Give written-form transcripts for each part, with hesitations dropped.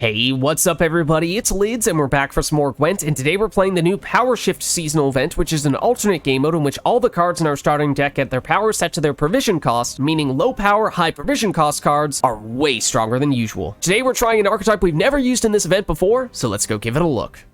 Hey, what's up everybody? It's Lids and we're back for some more Gwent, and today we're playing the new Power Shift seasonal event, which is an alternate game mode in which all the cards in our starting deck get their power set to their provision cost, meaning low power, high provision cost cards are way stronger than usual. Today we're trying an archetype we've never used in this event before, so let's go give it a look.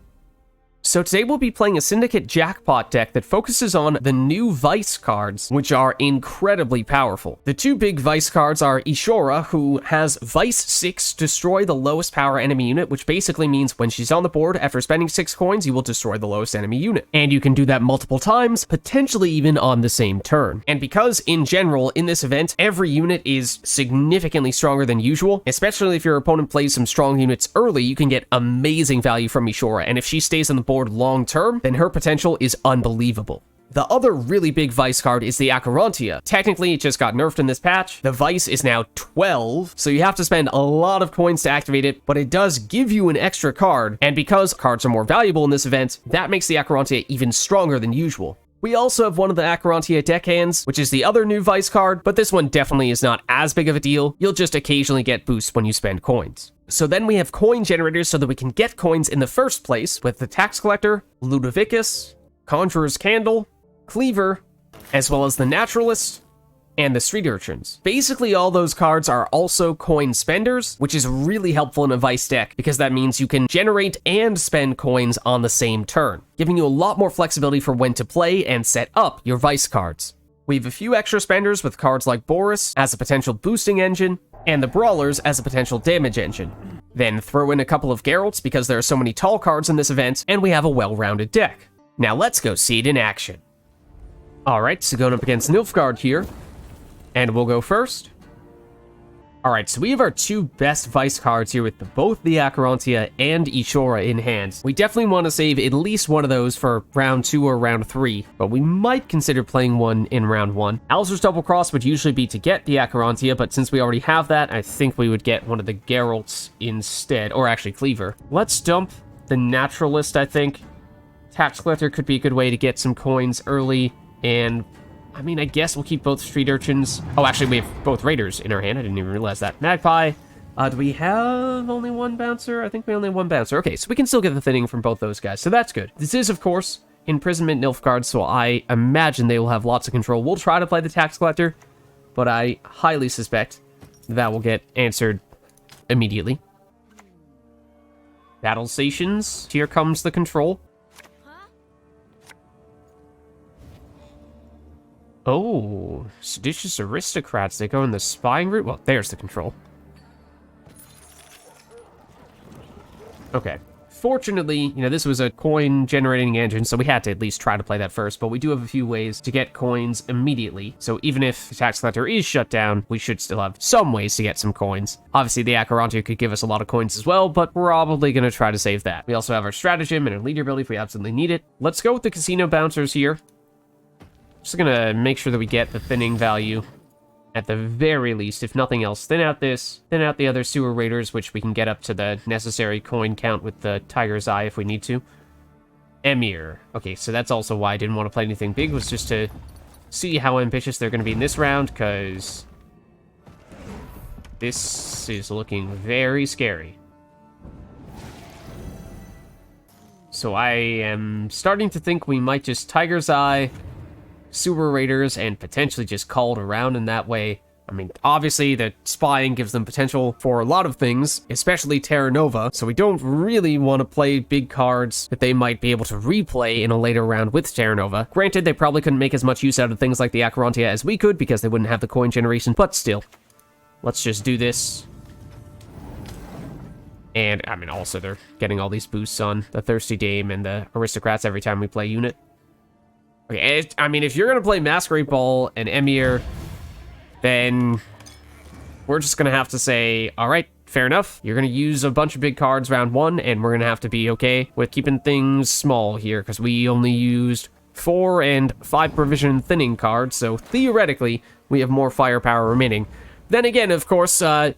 So today we'll be playing a Syndicate Jackpot deck that focuses on the new Vice cards, which are incredibly powerful. The two big Vice cards are Ixora, who has Vice 6, destroy the lowest power enemy unit, which basically means when she's on the board, after spending 6 coins, you will destroy the lowest enemy unit. And you can do that multiple times, potentially even on the same turn. And because, in general, in this event, every unit is significantly stronger than usual, especially if your opponent plays some strong units early, you can get amazing value from Ixora, and if she stays on the board long term, then her potential is unbelievable. The other really big Vice card is the Acherontia. Technically, it just got nerfed in this patch. The Vice is now 12, so you have to spend a lot of coins to activate it, but it does give you an extra card, and because cards are more valuable in this event, that makes the Acherontia even stronger than usual. We also have one of the Acherontia Deckhands, which is the other new Vice card, but this one definitely is not as big of a deal. You'll just occasionally get boosts when you spend coins. So then we have coin generators so that we can get coins in the first place with the Tax Collector, Ludovicus, Conjuror's Candle, Cleaver, as well as the Naturalist, and the Street Urchins. Basically, all those cards are also coin spenders, which is really helpful in a Vice deck, because that means you can generate and spend coins on the same turn, giving you a lot more flexibility for when to play and set up your Vice cards. We have a few extra spenders with cards like Boris as a potential boosting engine, and the Brawlers as a potential damage engine. Then throw in a couple of Geralts because there are so many tall cards in this event, and we have a well-rounded deck. Now let's go see it in action. Alright, so going up against Nilfgaard here, and we'll go first. Alright, so we have our two best Vice cards here with both the Acherontia and Ixora in hand. We definitely want to save at least one of those for round 2 or round 3, but we might consider playing one in round 1. Alzur's Double Cross would usually be to get the Acherontia, but since we already have that, I think we would get one of the Geralts instead, or actually Cleaver. Let's dump the Naturalist, I think. Tax Collector could be a good way to get some coins early, and I mean, I guess we'll keep both Street Urchins. Oh, actually, we have both Raiders in our hand. I didn't even realize that. Magpie. Do we have only one Bouncer? I think we only have one Bouncer. Okay, so we can still get the thinning from both those guys, so that's good. This is, of course, Imprisonment Nilfgaard, so I imagine they will have lots of control. We'll try to play the Tax Collector, but I highly suspect that will get answered immediately. Battle Stations. Here comes the control. Oh, seditious aristocrats. They go in the spying route? Well, there's the control. Okay. Fortunately, this was a coin-generating engine, so we had to at least try to play that first, but we do have a few ways to get coins immediately. So even if the Tax Collector is shut down, we should still have some ways to get some coins. Obviously, the Acherontia could give us a lot of coins as well, but we're probably going to try to save that. We also have our Stratagem and our Leader ability if we absolutely need it. Let's go with the Casino Bouncers here. Just gonna make sure that we get the thinning value at the very least, if nothing else. Thin out this, thin out the other Sewer Raiders, which we can get up to the necessary coin count with the Tiger's Eye if we need to. Emir. Okay, so that's also why I didn't want to play anything big, was just to see how ambitious they're going to be in this round, because this is looking very scary. So I am starting to think we might just Tiger's Eye, Sewer Raiders, and potentially just call it around in that way. I mean, obviously, the spying gives them potential for a lot of things, especially Terra Nova, so we don't really want to play big cards that they might be able to replay in a later round with Terra Nova. Granted, they probably couldn't make as much use out of things like the Acherontia as we could, because they wouldn't have the coin generation, but still. Let's just do this. And, I mean, also, they're getting all these boosts on the Thirsty Dame and the Aristocrats every time we play unit. Okay, I mean, if you're going to play Masquerade Ball and Emir, then we're just going to have to say, all right, fair enough. You're going to use a bunch of big cards round 1, and we're going to have to be okay with keeping things small here, because we only used 4 and 5 provision thinning cards, so theoretically, we have more firepower remaining. Then again, of course, Nilfgaard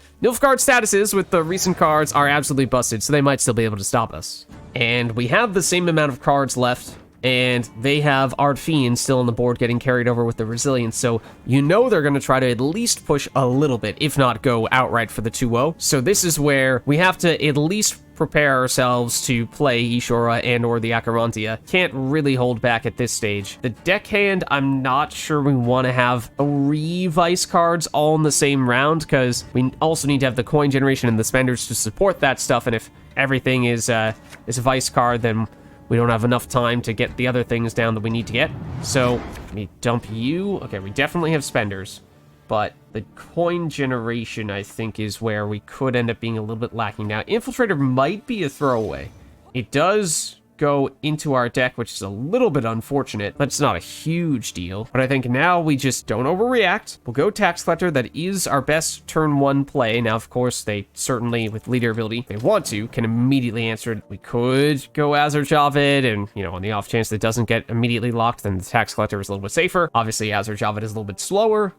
statuses with the recent cards are absolutely busted, so they might still be able to stop us. And we have the same amount of cards left and they have Ard Fiend still on the board getting carried over with the Resilience, so you know they're going to try to at least push a little bit, if not go outright for the 2-0. So this is where we have to at least prepare ourselves to play Ixora and or the Acherontia. Can't really hold back at this stage. The Deckhand, I'm not sure we want to have 3 Vice cards all in the same round, because we also need to have the coin generation and the spenders to support that stuff, and if everything is a Vice card, then we don't have enough time to get the other things down that we need to get. So, we dump you. Okay, we definitely have spenders, but the coin generation, I think, is where we could end up being a little bit lacking. Now, Infiltrator might be a throwaway. It does go into our deck, which is a little bit unfortunate. That's not a huge deal, but I think now we just don't overreact. We'll go Tax Collector. That is our best turn 1 play. Now, of course, they certainly, with leader ability, if they want to, can immediately answer it. We could go Azar Javed, and, you know, on the off chance that it doesn't get immediately locked, then the Tax Collector is a little bit safer. Obviously, Azar Javed is a little bit slower,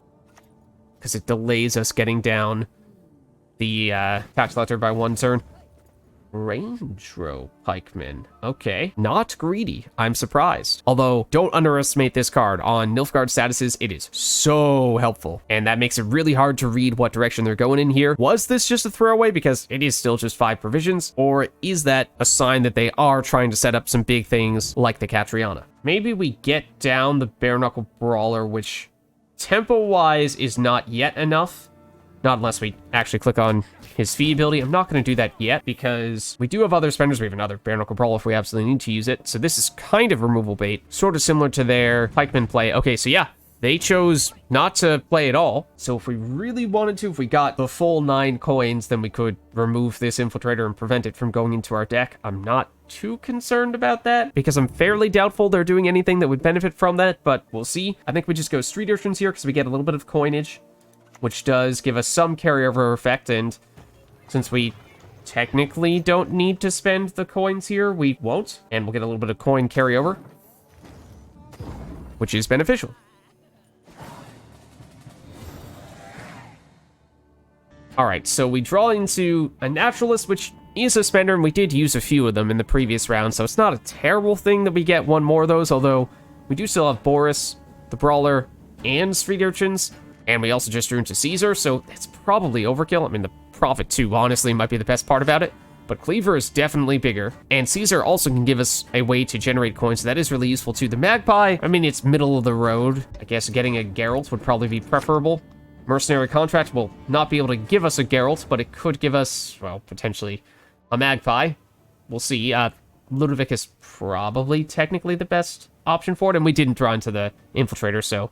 because it delays us getting down the Tax Collector by 1 turn. Range-row Pikeman. Okay. Not greedy. I'm surprised. Although, don't underestimate this card. On Nilfgaard statuses, it is so helpful. And that makes it really hard to read what direction they're going in here. Was this just a throwaway because it is still just 5 provisions? Or is that a sign that they are trying to set up some big things like the Catriona? Maybe we get down the Bare-Knuckle Brawler, which tempo-wise is not yet enough. Not unless we actually click on his feed ability. I'm not going to do that yet because we do have other spenders. We have another Bare-Knuckle Brawler if we absolutely need to use it. So this is kind of removal bait, sort of similar to their Pikeman play. Okay, so yeah, they chose not to play at all. So if we really wanted to, if we got the full 9 coins, then we could remove this Infiltrator and prevent it from going into our deck. I'm not too concerned about that because I'm fairly doubtful they're doing anything that would benefit from that, but we'll see. I think we just go Street Urchins here because we get a little bit of coinage, which does give us some carryover effect, and since we technically don't need to spend the coins here, we won't, and we'll get a little bit of coin carryover, which is beneficial. Alright, so we draw into a Naturalist, which is a spender, and we did use a few of them in the previous round, so it's not a terrible thing that we get one more of those, although we do still have Boris, the Brawler, and Street Urchins. And we also just drew into Caesar, so that's probably overkill. I mean, the Prophet 2, honestly, might be the best part about it. But Cleaver is definitely bigger. And Caesar also can give us a way to generate coins, so that is really useful too. The Magpie, I mean, it's middle of the road. I guess getting a Geralt would probably be preferable. Mercenary Contract will not be able to give us a Geralt, but it could give us, well, potentially a Magpie. We'll see. Ludovicus is probably technically the best option for it, and we didn't draw into the Infiltrator, so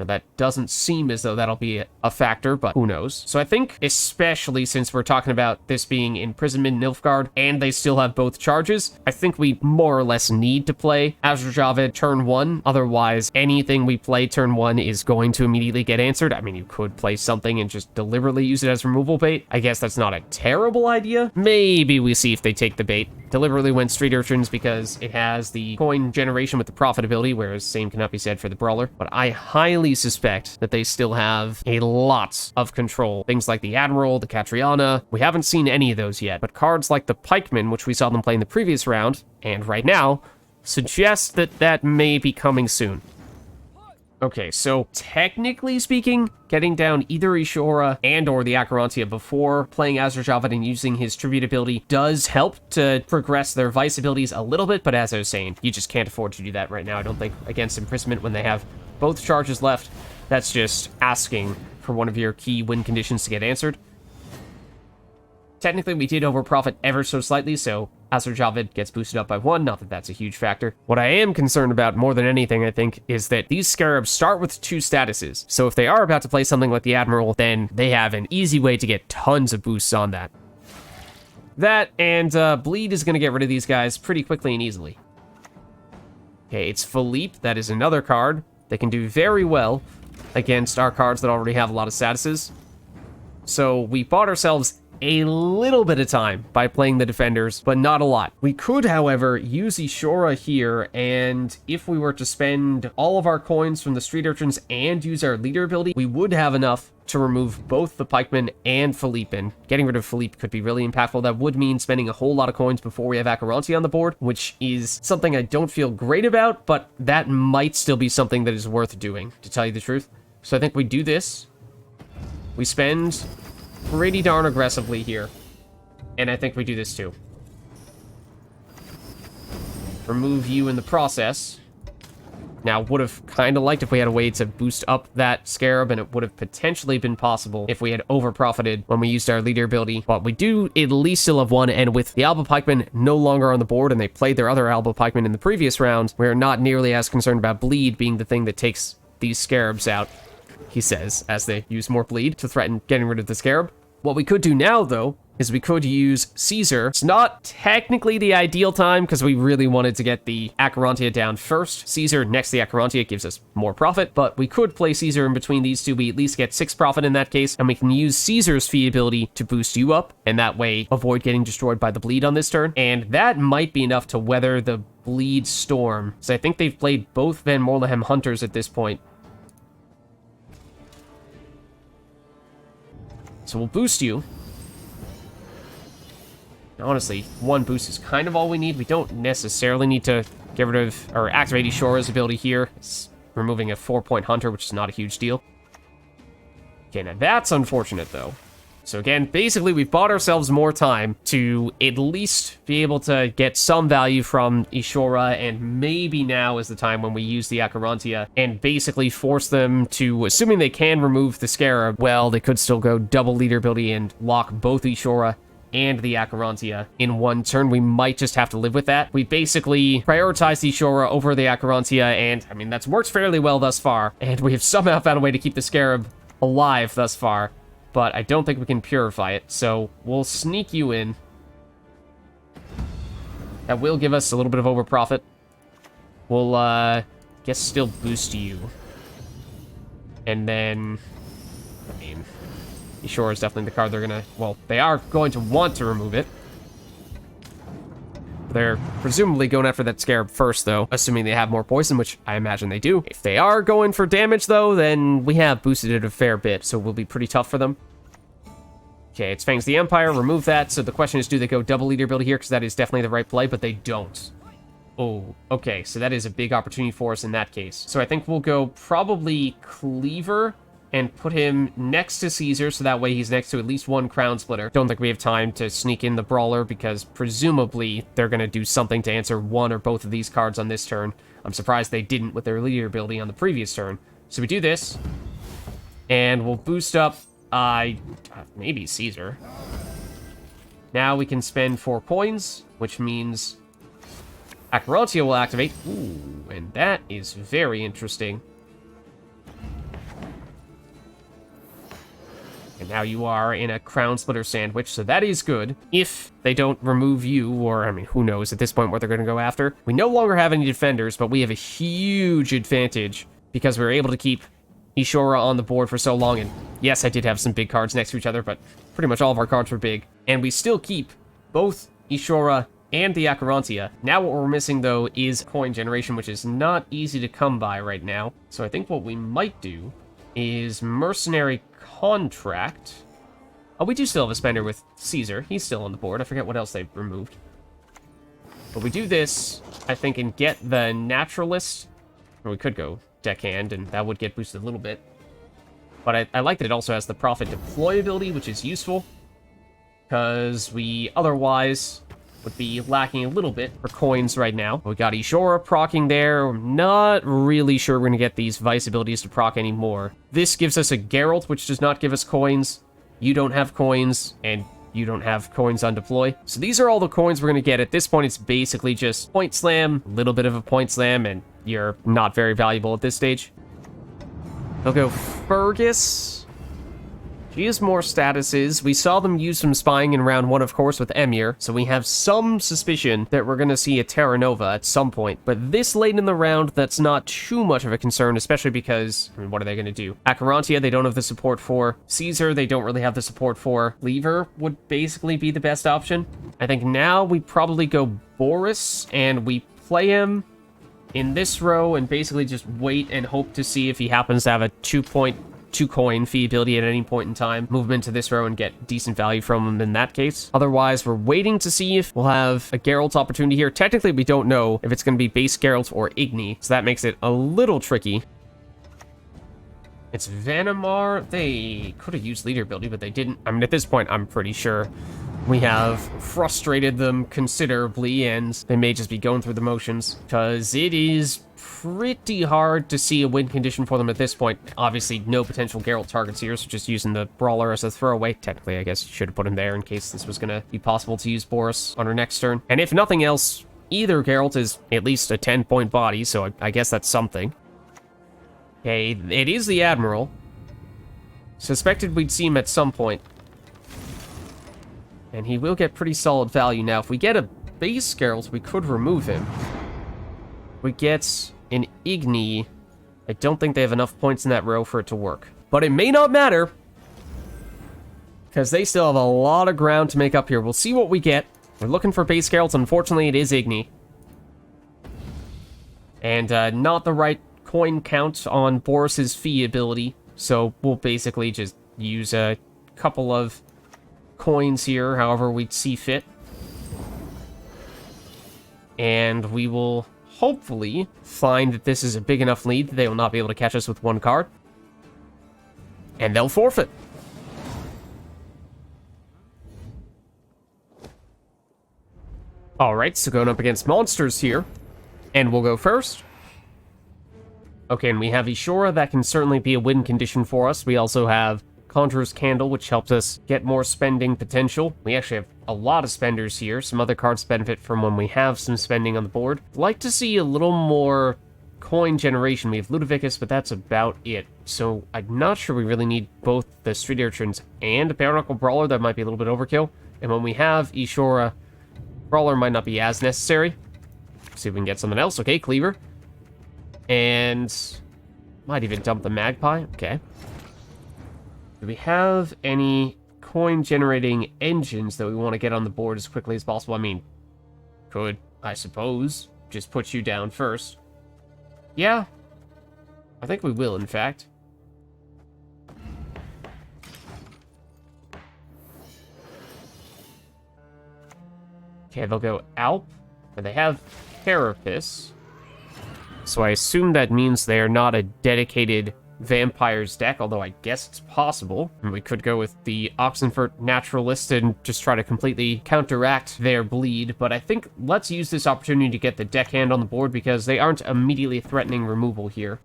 now, that doesn't seem as though that'll be a factor, but who knows? So I think, especially since we're talking about this being Imprisonment Nilfgaard, and they still have both charges, I think we more or less need to play Azar Javed turn 1. Otherwise, anything we play turn 1 is going to immediately get answered. I mean, you could play something and just deliberately use it as removal bait. I guess that's not a terrible idea. Maybe we see if they take the bait. Deliberately went Street Urchins because it has the coin generation with the profitability, whereas same cannot be said for the Brawler. But I highly suspect that they still have a lot of control. Things like the Admiral, the Catriona, we haven't seen any of those yet. But cards like the Pikeman, which we saw them play in the previous round, and right now, suggest that that may be coming soon. Okay, so technically speaking, getting down either Ixora and or the Acherontia before playing Azar Javed and using his tribute ability does help to progress their Vice abilities a little bit, but as I was saying, you just can't afford to do that right now, I don't think, against Imprisonment when they have both charges left. That's just asking for one of your key win conditions to get answered. Technically, we did overprofit ever so slightly, so Azar Javed gets boosted up by 1, not that that's a huge factor. What I am concerned about more than anything, I think, is that these Scarabs start with 2 statuses. So if they are about to play something like the Admiral, then they have an easy way to get tons of boosts on that. That and Bleed is going to get rid of these guys pretty quickly and easily. Okay, it's Philippe. That is another card that can do very well against our cards that already have a lot of statuses. So we bought ourselves a little bit of time by playing the defenders, but not a lot. We could, however, use Ixora here, and if we were to spend all of our coins from the Street Urchins and use our leader ability, we would have enough to remove both the pikeman and Philippe, and getting rid of Philippe could be really impactful. That would mean spending a whole lot of coins before we have Acherontia on the board, which is something I don't feel great about, but that might still be something that is worth doing, to tell you the truth. So I think we do this. We spend pretty darn aggressively here, and I think we do this too. Remove you in the process. Now, would have kind of liked if we had a way to boost up that Scarab, and it would have potentially been possible if we had over-profited when we used our leader ability. But we do at least still have one, and with the Alba Pikemen no longer on the board, and they played their other Alba Pikemen in the previous round, we're not nearly as concerned about bleed being the thing that takes these Scarabs out, he says, as they use more bleed to threaten getting rid of the Scarab. What we could do now, though, is we could use Caesar. It's not technically the ideal time because we really wanted to get the Acherontia down first. Caesar next to the Acherontia gives us more profit, but we could play Caesar in between these two. We at least get 6 profit in that case, and we can use Caesar's fee ability to boost you up, and that way avoid getting destroyed by the bleed on this turn. And that might be enough to weather the bleed storm. So I think they've played both Van Morlehem Hunters at this point. So we'll boost you. Honestly, one boost is kind of all we need. We don't necessarily need to get rid of or activate Ixora's ability here. It's removing a 4-point hunter, which is not a huge deal. Okay, now that's unfortunate, though. So again, basically, we've bought ourselves more time to at least be able to get some value from Ixora, and maybe now is the time when we use the Acherontia and basically force them to, assuming they can remove the Scarab, well, they could still go double leader ability and lock both Ixora and the Acherontia in one turn. We might just have to live with that. We basically prioritized Ixora over the Acherontia, and I mean, that's worked fairly well thus far, and we have somehow found a way to keep the Scarab alive thus far, but I don't think we can purify it, so we'll sneak you in. That will give us a little bit of over profit. We'll, guess still boost you. And then, I mean, Ixora is definitely the card they're gonna, well, they are going to want to remove it. They're presumably going after that Scarab first, though, assuming they have more poison, which I imagine they do. If they are going for damage, though, then we have boosted it a fair bit, so we'll be pretty tough for them. Okay, it's Fangs the Empire, remove that. So the question is, do they go double leader ability here? Because that is definitely the right play, but they don't. Oh, okay, so that is a big opportunity for us in that case. So I think we'll go probably Cleaver and put him next to Caesar, so that way he's next to at least one Crown Splitter. Don't think we have time to sneak in the Brawler, because presumably they're going to do something to answer one or both of these cards on this turn. I'm surprised they didn't with their leader ability on the previous turn. So we do this, and we'll boost up, maybe Caesar. Now we can spend 4 coins, which means Acherontia will activate. Ooh, and that is very interesting. And now you are in a Crown Splitter sandwich, so that is good. If they don't remove you, or, I mean, who knows at this point what they're going to go after. We no longer have any defenders, but we have a huge advantage because we were able to keep Ixora on the board for so long. And yes, I did have some big cards next to each other, but pretty much all of our cards were big. And we still keep both Ixora and the Acherontia. Now what we're missing, though, is coin generation, which is not easy to come by right now. So I think what we might do is Mercenary Contract. Oh, we do still have a spender with Caesar. He's still on the board. I forget what else they've removed. But we do this, I think, and get the Naturalist. Or we could go Deckhand, and that would get boosted a little bit. But I like that it also has the Profit Deploy ability, which is useful, because we otherwise would be lacking a little bit for coins right now. We got Ixora proccing there. I'm not really sure we're going to get these Vice abilities to proc anymore. This gives us a Geralt, which does not give us coins. You don't have coins, and you don't have coins on deploy. So these are all the coins we're going to get. At this point, it's basically just Point Slam, a little bit of a Point Slam, and you're not very valuable at this stage. They'll go Fergus. She has more statuses. We saw them use some spying in round 1, of course, with Emir, so we have some suspicion that we're going to see a Terra Nova at some point. But this late in the round, that's not too much of a concern, especially because, I mean, what are they going to do? Acherontia, they don't have the support for. Caesar, they don't really have the support for. Cleaver would basically be the best option. I think now we probably go Boris, and we play him in this row and basically just wait and hope to see if he happens to have a 2-point 2-coin fee ability at any point in time. Move them into this row and get decent value from them in that case. Otherwise, we're waiting to see if we'll have a Geralt opportunity here. Technically, we don't know if it's going to be base Geralt or Igni, so that makes it a little tricky. It's Vanamar. They could have used leader ability, but they didn't. I mean, at this point, I'm pretty sure we have frustrated them considerably, and they may just be going through the motions, because it is pretty hard to see a win condition for them at this point. Obviously, no potential Geralt targets here, so just using the Brawler as a throwaway. Technically, I guess you should have put him there in case this was going to be possible to use Boris on our next turn. And if nothing else, either Geralt is at least a 10-point body, so I guess that's something. Okay, it is the Admiral. Suspected we'd see him at some point. And he will get pretty solid value. Now, if we get a base Geralt, we could remove him. If we get an Igni, I don't think they have enough points in that row for it to work. But it may not matter, because they still have a lot of ground to make up here. We'll see what we get. We're looking for base Geralt. Unfortunately, it is Igni. And not the right coin count on Boris's fee ability, so we'll basically just use a couple of coins here, however we see fit. And we will hopefully find that this is a big enough lead that they will not be able to catch us with one card. And they'll forfeit. Alright, so going up against monsters here. And we'll go first. Okay, and we have Ixora. That can certainly be a win condition for us. We also have Conjuror's Candle, which helps us get more spending potential. We actually have a lot of spenders here. Some other cards benefit from when we have some spending on the board. I'd like to see a little more coin generation. We have Ludovicus, but that's about it. So I'm not sure we really need both the Street Urchins and a Bare-Knuckle Brawler. That might be a little bit overkill. And when we have Ixora, Brawler might not be as necessary. See if we can get something else. Okay, Cleaver. And might even dump the Magpie. Okay. Do we have any coin-generating engines that we want to get on the board as quickly as possible? I mean, could, I suppose, just put you down first. Yeah. I think we will, in fact. Okay, they'll go Alp, and they have Carapace. So I assume that means they are not a dedicated vampires deck, although I guess it's possible. And we could go with the Oxenfurt Naturalist and just try to completely counteract their bleed, but I think let's use this opportunity to get the Deckhand on the board because they aren't immediately threatening removal here.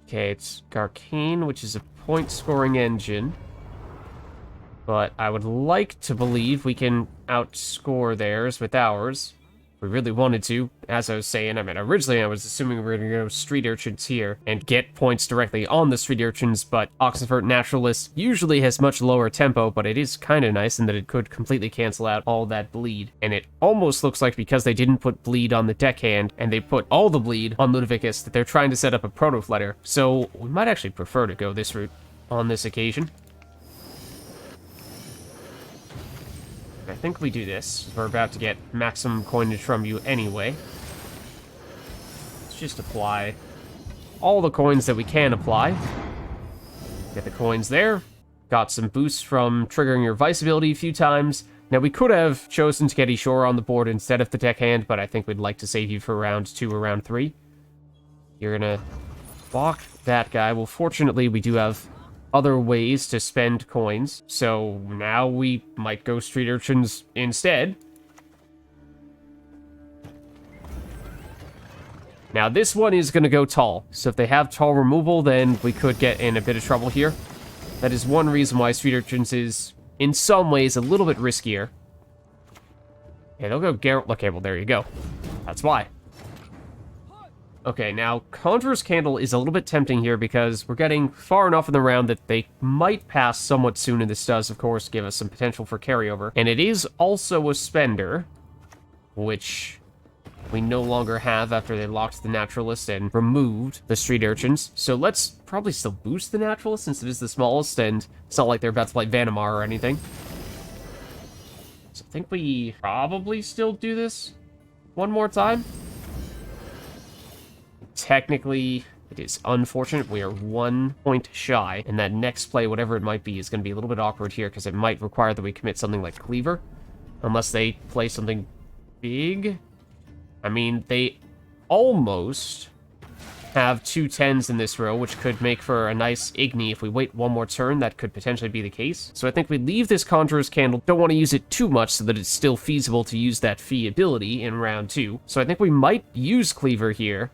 Okay, it's Garcane, which is a point-scoring engine. But I would like to believe we can outscore theirs with ours. If we really wanted to, as I was saying. I mean, originally I was assuming we were going to go Street Urchins here and get points directly on the Street Urchins, but Oxenfurt Naturalist usually has much lower tempo, but it is kind of nice in that it could completely cancel out all that bleed. And it almost looks like because they didn't put bleed on the Deckhand and they put all the bleed on Ludovicus, that they're trying to set up a proto-flutter. So we might actually prefer to go this route on this occasion. I think we do this. We're about to get maximum coinage from you anyway. Let's just apply all the coins that we can apply. Get the coins there. Got some boosts from triggering your Vice ability a few times. Now, we could have chosen to get Ixora on the board instead of the Deckhand, but I think we'd like to save you for round 2 or round 3. You're gonna block that guy. Well, fortunately, we do have other ways to spend coins, so now we might go Street Urchins instead. Now this one is going to go tall, so if they have tall removal, then we could get in a bit of trouble here. That is one reason why Street Urchins is, in some ways, a little bit riskier. Yeah, they'll go Geralt. Okay, well, there you go. That's why. Okay, now, Conjuror's Candle is a little bit tempting here because we're getting far enough in the round that they might pass somewhat soon, and this does, of course, give us some potential for carryover. And it is also a spender, which we no longer have after they locked the Naturalist and removed the Street Urchins. So let's probably still boost the Naturalist since it is the smallest, and it's not like they're about to play Vanamar or anything. So I think we probably still do this one more time. technically, it is unfortunate. We are 1 point shy, and that next play, whatever it might be, is going to be a little bit awkward here, because it might require that we commit something like Cleaver, unless they play something big. I mean, they almost have 2 10s in this row, which could make for a nice Igni. If we wait one more turn, that could potentially be the case. So I think we leave this Conjuror's Candle. Don't want to use it too much so that it's still feasible to use that fee ability in round 2. So I think we might use Cleaver here,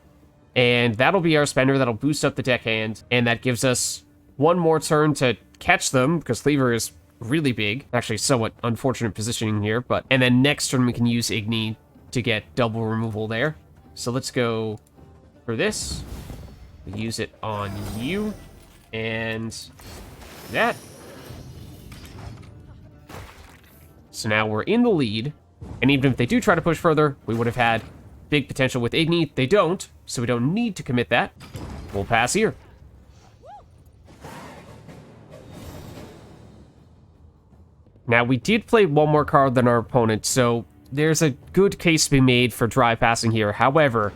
and that'll be our spender. That'll boost up the deckhand, and that gives us one more turn to catch them, because Cleaver is really big. Actually, somewhat unfortunate positioning here, but... And then next turn we can use Igni to get double removal there. So let's go for this. We use it on you, and that. So now we're in the lead, and even if they do try to push further, we would have had big potential with Igni. They don't, so we don't need to commit that. We'll pass here. Now, we did play one more card than our opponent, so there's a good case to be made for dry passing here. However,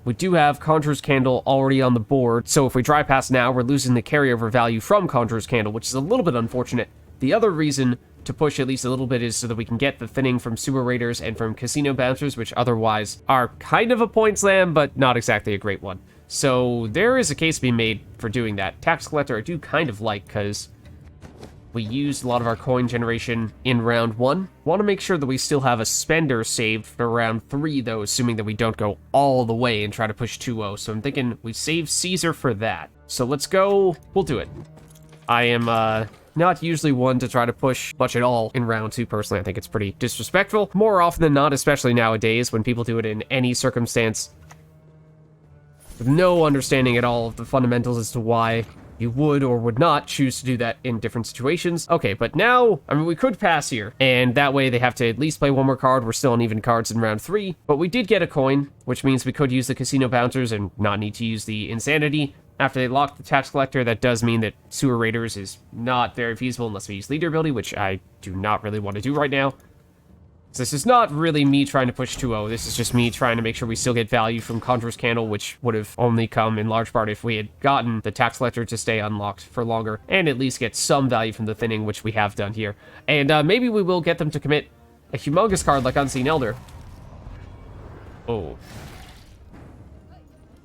we do have Conjuror's Candle already on the board, so if we dry pass now, we're losing the carryover value from Conjuror's Candle, which is a little bit unfortunate. The other reason to push at least a little bit is so that we can get the thinning from Sewer Raiders and from Casino Bouncers, which otherwise are kind of a point slam, but not exactly a great one. So there is a case to be made for doing that. Tax Collector I do kind of like, because we used a lot of our coin generation in round 1. Want to make sure that we still have a spender saved for round 3, though, assuming that we don't go all the way and try to push 2-0. So I'm thinking we save Caesar for that. So let's go. We'll do it. I am not usually one to try to push much at all in round 2, personally. I think it's pretty disrespectful. More often than not, especially nowadays, when people do it in any circumstance, with no understanding at all of the fundamentals as to why you would or would not choose to do that in different situations. Okay, but now, I mean, we could pass here, and that way they have to at least play one more card. We're still on even cards in round 3, but we did get a coin, which means we could use the Casino Bouncers and not need to use the Insanity. After they lock the Tax Collector, that does mean that Sewer Raiders is not very feasible unless we use Leader ability, which I do not really want to do right now. So this is not really me trying to push 2-0. This is just me trying to make sure we still get value from Conjuror's Candle, which would have only come in large part if we had gotten the Tax Collector to stay unlocked for longer, and at least get some value from the thinning, which we have done here. And maybe we will get them to commit a humongous card like Unseen Elder. Oh.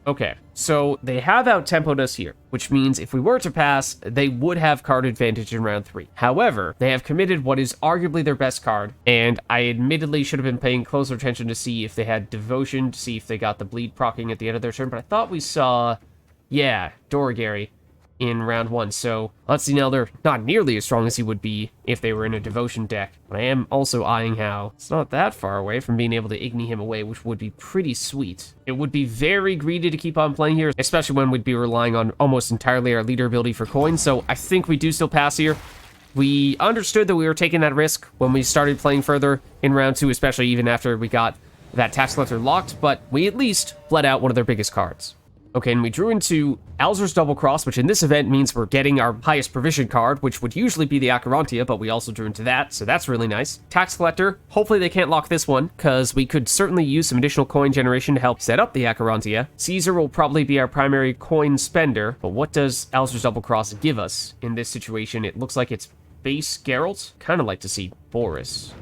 Okay, so they have out-tempoed us here, which means if we were to pass, they would have card advantage in round 3. However, they have committed what is arguably their best card, and I admittedly should have been paying closer attention to see if they had Devotion, to see if they got the bleed proccing at the end of their turn, but I thought we saw, yeah, Doragary in round 1, so Unseen Elder, not nearly as strong as he would be if they were in a Devotion deck, but I am also eyeing how it's not that far away from being able to Igni him away, which would be pretty sweet. It would be very greedy to keep on playing here, especially when we'd be relying on almost entirely our leader ability for coins, so I think we do still pass here. We understood that we were taking that risk when we started playing further in round 2, especially even after we got that Tax Collector locked, but we at least bled out one of their biggest cards. Okay, and we drew into Alzur's Double Cross, which in this event means we're getting our highest provision card, which would usually be the Acherontia, but we also drew into that, so that's really nice. Tax Collector, hopefully they can't lock this one, because we could certainly use some additional coin generation to help set up the Acherontia. Caesar will probably be our primary coin spender, but what does Alzur's Double Cross give us in this situation? It looks like it's base Geralt. Kind of like to see Boris.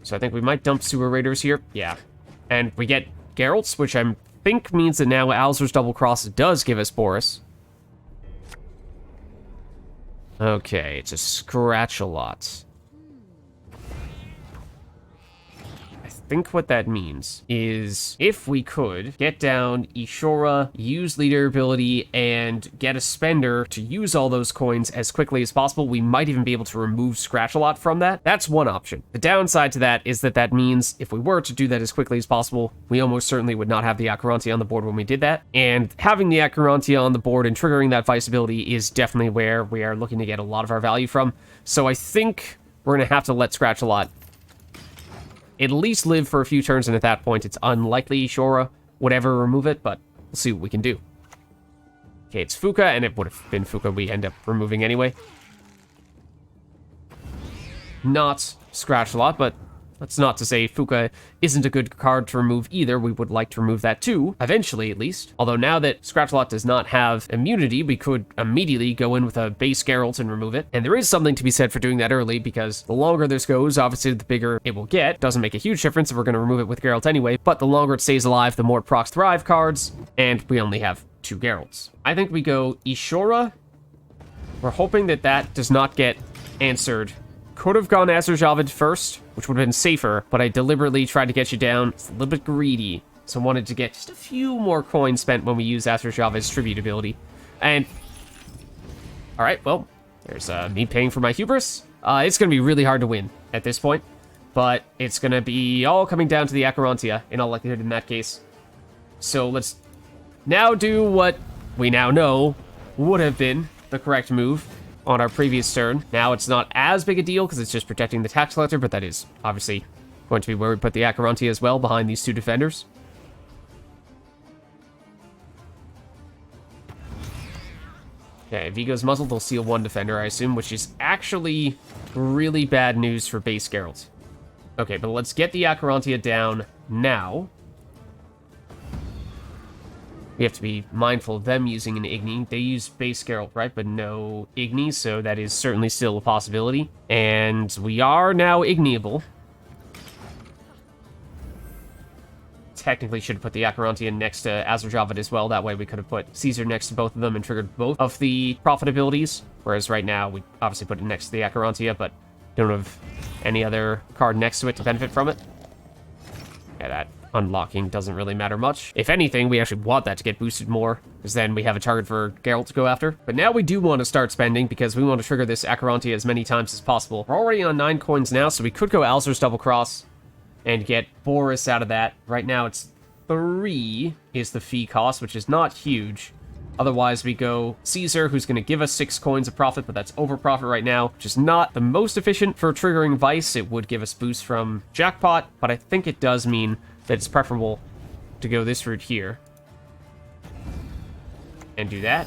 So I think we might dump Sewer Raiders here. Yeah. And we get Geralt's, which I think means that now Alzur's Double Cross does give us Boris. Okay, it's a Scratch-a-lot. I think what that means is if we could get down Ixora, use leader ability, and get a spender to use all those coins as quickly as possible, we might even be able to remove Scratch-a-lot from that. That's one option. The downside to that is that that means if we were to do that as quickly as possible, we almost certainly would not have the Acherontia on the board when we did that. And having the Acherontia on the board and triggering that Vice ability is definitely where we are looking to get a lot of our value from. So I think we're going to have to let Scratch-a-lot at least live for a few turns, and at that point, it's unlikely Ixora would ever remove it, but we'll see what we can do. Okay, it's Fuka, and it would have been Fuka we end up removing anyway. Not Scratch-a-lot, but That's not to say Fuka isn't a good card to remove either. We would like to remove that too, eventually at least. Although now that Scratchlot does not have immunity, we could immediately go in with a base Geralt and remove it. And there is something to be said for doing that early, because the longer this goes, obviously the bigger it will get. Doesn't make a huge difference if we're going to remove it with Geralt anyway, but the longer it stays alive, the more it procs Thrive cards, and we only have 2 Geralts. I think we go Ixora. We're hoping that that does not get answered. Could have gone Azar Javed first, which would have been safer, but I deliberately tried to get you down. It's a little bit greedy, so I wanted to get just a few more coins spent when we use Azar Javed's tribute ability. And, alright, well, there's me paying for my hubris. It's going to be really hard to win at this point, but it's going to be all coming down to the Acherontia, in all likelihood in that case. So let's now do what we now know would have been the correct move on our previous turn. Now it's not as big a deal because it's just protecting the tax collector, but that is obviously going to be where we put the Acherontia as well, behind these 2 defenders. Okay, if he goes muzzled, they'll seal 1 defender, I assume, which is actually really bad news for base Geralt. Okay, but let's get the Acherontia down now. We have to be mindful of them using an Igni. They use base Geralt, right? But no Igni, so that is certainly still a possibility. And we are now Igniable. Technically should have put the Acherontia next to Azar Javed as well. That way we could have put Caesar next to both of them and triggered both of the profit abilities. Whereas right now, we obviously put it next to the Acherontia, but don't have any other card next to it to benefit from it. Yeah, that unlocking doesn't really matter much. If anything, we actually want that to get boosted more, because then we have a target for Geralt to go after. But now we do want to start spending, because we want to trigger this Acherontia as many times as possible. We're already on 9 coins now, so we could go Alzur's Double Cross and get Boris out of that. Right now it's 3 is the fee cost, which is not huge. Otherwise, we go Caesar, who's going to give us 6 coins of profit, but that's over profit right now, which is not the most efficient for triggering Vice. It would give us boost from Jackpot, but I think it does mean that it's preferable to go this route here. And do that.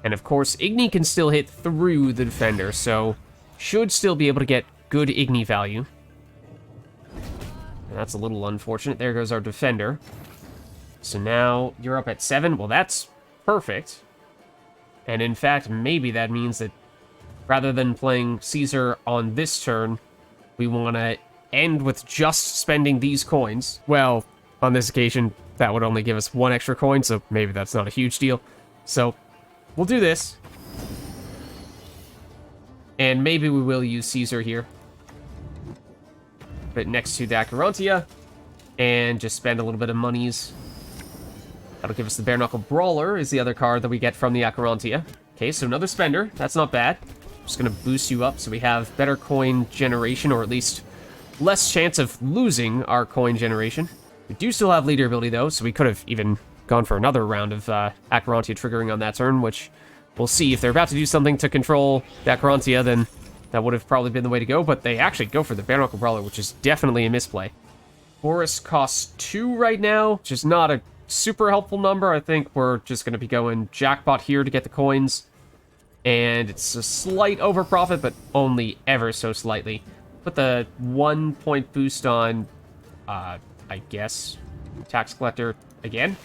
And of course, Igni can still hit through the defender, so should still be able to get good Igni value. And that's a little unfortunate. There goes our defender. So now you're up at 7. Well, that's perfect. And in fact, maybe that means that rather than playing Caesar on this turn, we want to end with just spending these coins. Well, on this occasion, that would only give us 1 extra coin, so maybe that's not a huge deal. So we'll do this. And maybe we will use Caesar here. Put it next to the Acherontia, and just spend a little bit of monies. That'll give us the Bare-Knuckle Brawler, is the other card that we get from the Acherontia. Okay, so another spender. That's not bad. Just gonna boost you up so we have better coin generation, or at least less chance of losing our coin generation. We do still have leader ability though, so we could have even gone for another round of Acherontia triggering on that turn, which we'll see. If they're about to do something to control the Acherontia, then that would have probably been the way to go, but they actually go for the Bare-Knuckle Brawler, which is definitely a misplay. Boris costs 2 right now, which is not a super helpful number. I think we're just going to be going Jackpot here to get the coins. And it's a slight over profit, but only ever so slightly. Put the 1 point boost on, I guess, Tax Collector again.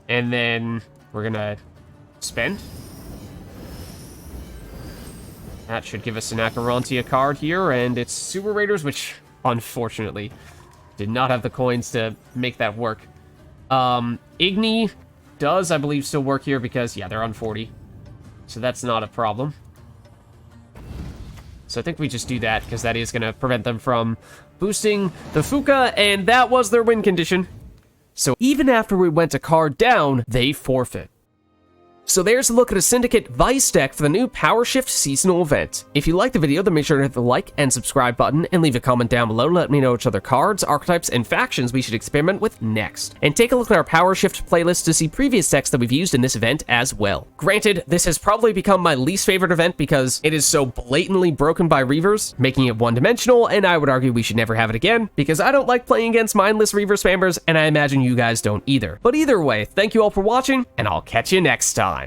And then we're going to spend. That should give us an Acherontia card here, and it's Super Raiders, which unfortunately did not have the coins to make that work. Igni does, I believe, still work here because, yeah, they're on 40. So that's not a problem. So I think we just do that, because that is going to prevent them from boosting the Fuka, and that was their win condition. So even after we went a card down, they forfeit. So there's a look at a Syndicate Vice deck for the new Power Shift seasonal event. If you liked the video, then make sure to hit the like and subscribe button, and leave a comment down below to let me know which other cards, archetypes, and factions we should experiment with next. And take a look at our Power Shift playlist to see previous decks that we've used in this event as well. Granted, this has probably become my least favorite event because it is so blatantly broken by Reavers, making it one-dimensional, and I would argue we should never have it again, because I don't like playing against mindless Reaver spammers, and I imagine you guys don't either. But either way, thank you all for watching, and I'll catch you next time.